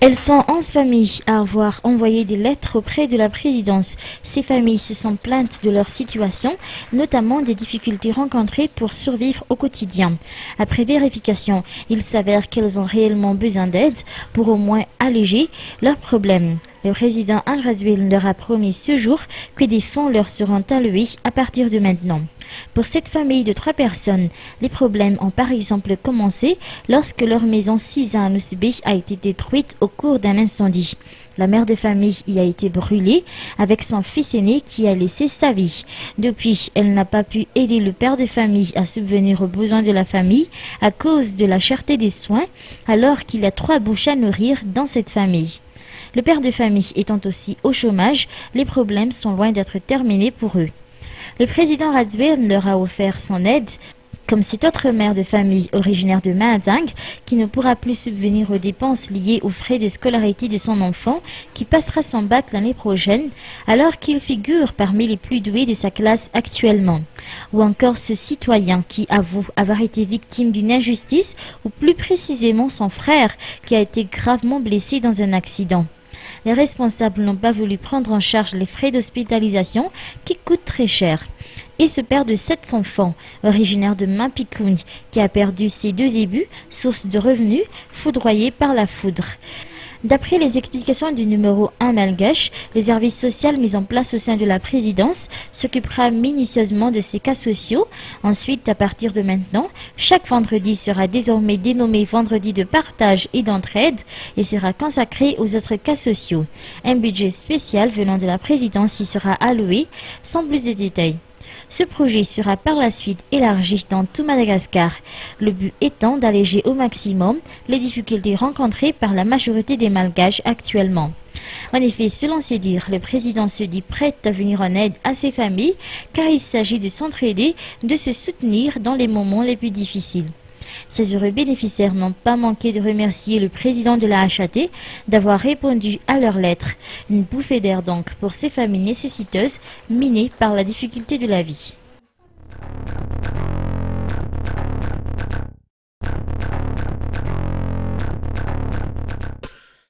Elles sont 11 familles à avoir envoyé des lettres auprès de la présidence. Ces familles se sont plaintes de leur situation, notamment des difficultés rencontrées pour survivre au quotidien. Après vérification, il s'avère qu'elles ont réellement besoin d'aide pour au moins alléger leurs problèmes. Le président Al-Razouil leur a promis ce jour que des fonds leur seront alloués à partir de maintenant. Pour cette famille de 3 personnes, les problèmes ont par exemple commencé lorsque leur maison Siza à Nousbi a été détruite au cours d'un incendie. La mère de famille y a été brûlée avec son fils aîné qui a laissé sa vie. Depuis, elle n'a pas pu aider le père de famille à subvenir aux besoins de la famille à cause de la cherté des soins, alors qu'il a 3 bouches à nourrir dans cette famille. Le père de famille étant aussi au chômage, les problèmes sont loin d'être terminés pour eux. Le président Razouil leur a offert son aide, comme cette autre mère de famille originaire de Mahazang qui ne pourra plus subvenir aux dépenses liées aux frais de scolarité de son enfant qui passera son bac l'année prochaine alors qu'il figure parmi les plus doués de sa classe actuellement. Ou encore ce citoyen qui avoue avoir été victime d'une injustice ou plus précisément son frère qui a été gravement blessé dans un accident. Les responsables n'ont pas voulu prendre en charge les frais d'hospitalisation qui coûtent très cher. Et ce père de 7 enfants, originaire de Mapikoun, qui a perdu ses 2 ébus, source de revenus, foudroyé par la foudre. D'après les explications du numéro 1 malgache, le service social mis en place au sein de la présidence s'occupera minutieusement de ces cas sociaux. Ensuite, à partir de maintenant, chaque vendredi sera désormais dénommé vendredi de partage et d'entraide et sera consacré aux autres cas sociaux. Un budget spécial venant de la présidence y sera alloué, sans plus de détails. Ce projet sera par la suite élargi dans tout Madagascar, le but étant d'alléger au maximum les difficultés rencontrées par la majorité des Malgaches actuellement. En effet, selon ses dires, le président se dit prêt à venir en aide à ses familles car il s'agit de s'entraider, de se soutenir dans les moments les plus difficiles. Ces heureux bénéficiaires n'ont pas manqué de remercier le président de la HAT d'avoir répondu à leurs lettres. Une bouffée d'air donc pour ces familles nécessiteuses minées par la difficulté de la vie.